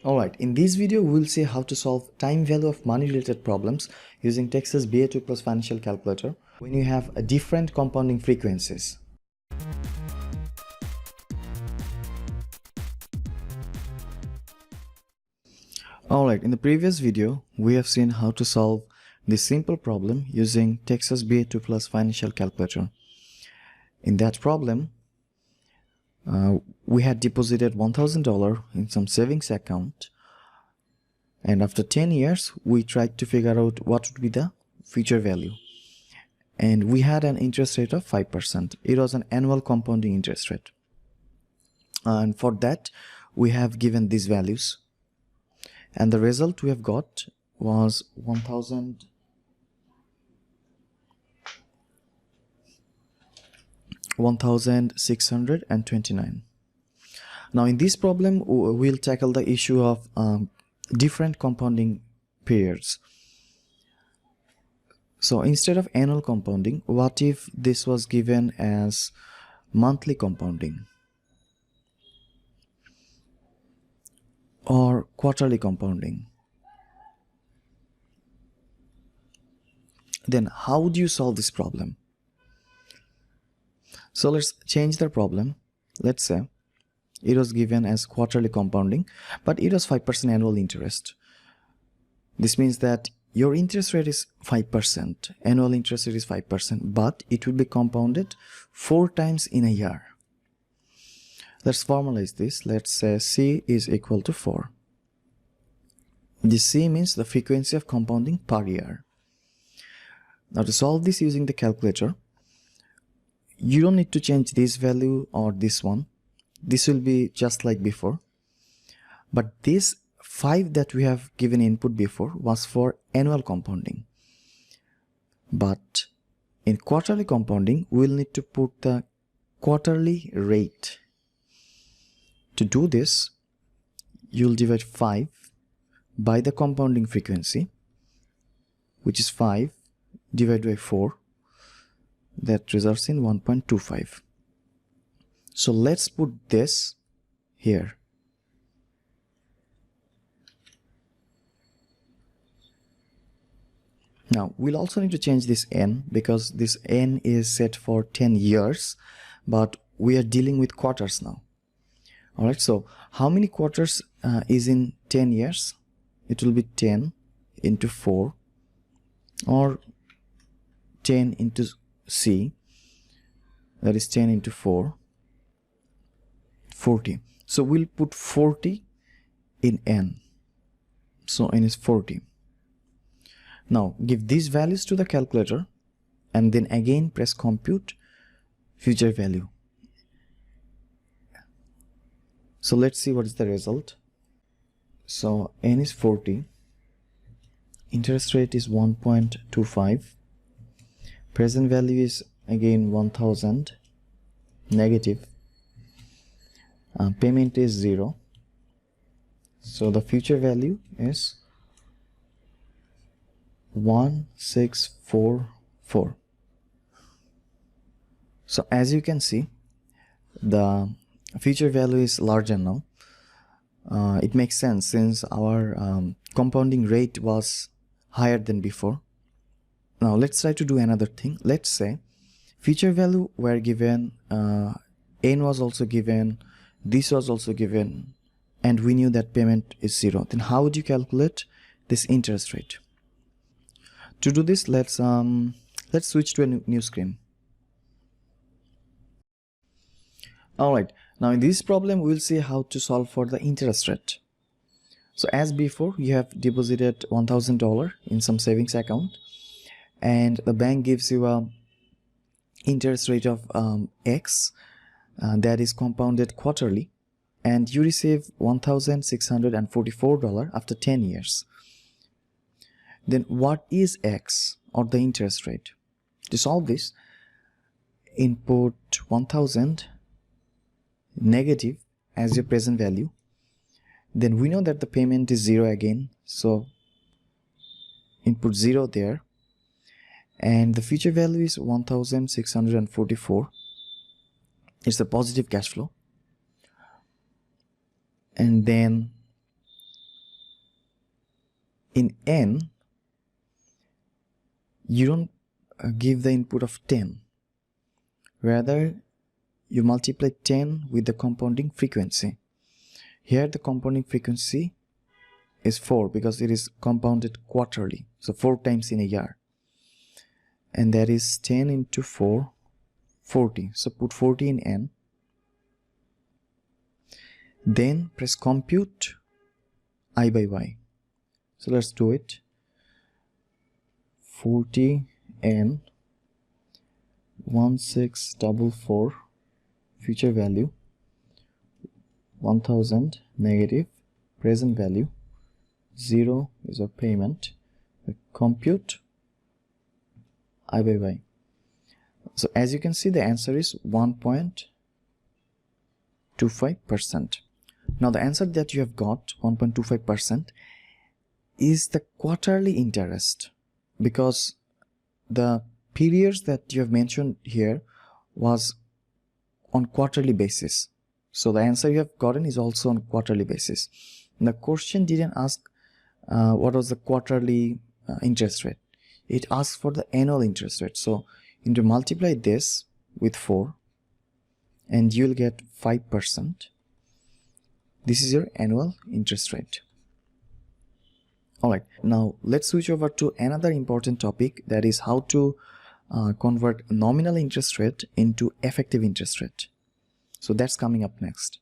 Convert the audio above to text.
Alright, in this video we will see how to solve time value of money related problems using Texas BA2 Plus financial calculator when you have a different compounding frequencies. Alright, in the previous video we have seen how to solve this simple problem using Texas BA2 Plus financial calculator. In that problem, we had deposited $1,000 in some savings account, and after 10 years we tried to figure out what would be the future value, and we had an interest rate of 5%. It was an annual compounding interest rate, and for that we have given these values, and the result we have got was 1,629. Now in this problem we'll tackle the issue of different compounding periods. So instead of annual compounding, what if this was given as monthly compounding or quarterly compounding? Then how would you solve this problem? So let's change the problem. Let's say it was given as quarterly compounding, but it was 5% annual interest. This means that your interest rate is 5%, annual interest rate is 5%, but it will be compounded 4 times in a year. Let's formalize this. Let's say C is equal to 4. This C means the frequency of compounding per year. Now to solve this using the calculator, you don't need to change this value or this one. This will be just like before, but this 5 that we have given input before was for annual compounding, but in quarterly compounding we'll need to put the quarterly rate. To do this, you'll divide 5 by the compounding frequency, which is 5 divided by 4. That results in 1.25. So let's put this here. Now we'll also need to change this n, because this n is set for 10 years, but we are dealing with quarters now. Alright, so how many quarters is in 10 years? It will be 10 into 4, or 10 into C, that is 10 into 4, 40. So we'll put 40 in n, so n is 40. Now give these values to the calculator and then again press compute future value. So let's see what is the result. So n is 40, interest rate is 1.25, present value is again 1000, negative, payment is 0, so the future value is 1644. So as you can see, the future value is larger now. It makes sense since our compounding rate was higher than before. Now let's try to do another thing. Let's say future value were given, n was also given, this was also given, and we knew that payment is 0. Then how would you calculate this interest rate? To do this, let's switch to a new screen. Alright, now in this problem we'll see how to solve for the interest rate. So as before, you have deposited $1,000 in some savings account, and the bank gives you a interest rate of X that is compounded quarterly, and you receive $1,644 after 10 years. Then what is X, or the interest rate? To solve this, input 1000 negative as your present value. Then we know that the payment is 0 again, so input 0 there, and the future value is 1644. It's a positive cash flow. And then in n, you don't give the input of 10. Rather, you multiply 10 with the compounding frequency. Here the compounding frequency is 4 because it is compounded quarterly, so 4 times in a year. And that is 10 into 4, 40. So put 40 in n. Then press compute I by y. So let's do it. 40 n 1644 future value 1000 negative present value 0 is our payment. Compute I by y. So as you can see, the answer is 1.25%. Now the answer that you have got, 1.25%, is the quarterly interest, because the periods that you have mentioned here was on quarterly basis. So the answer you have gotten is also on quarterly basis. The question didn't ask what was the quarterly interest rate. It asked for the annual interest rate. So you need to multiply this with 4 and you'll get 5%. This is your annual interest rate. Alright, now let's switch over to another important topic, that is how to convert nominal interest rate into effective interest rate. So that's coming up next.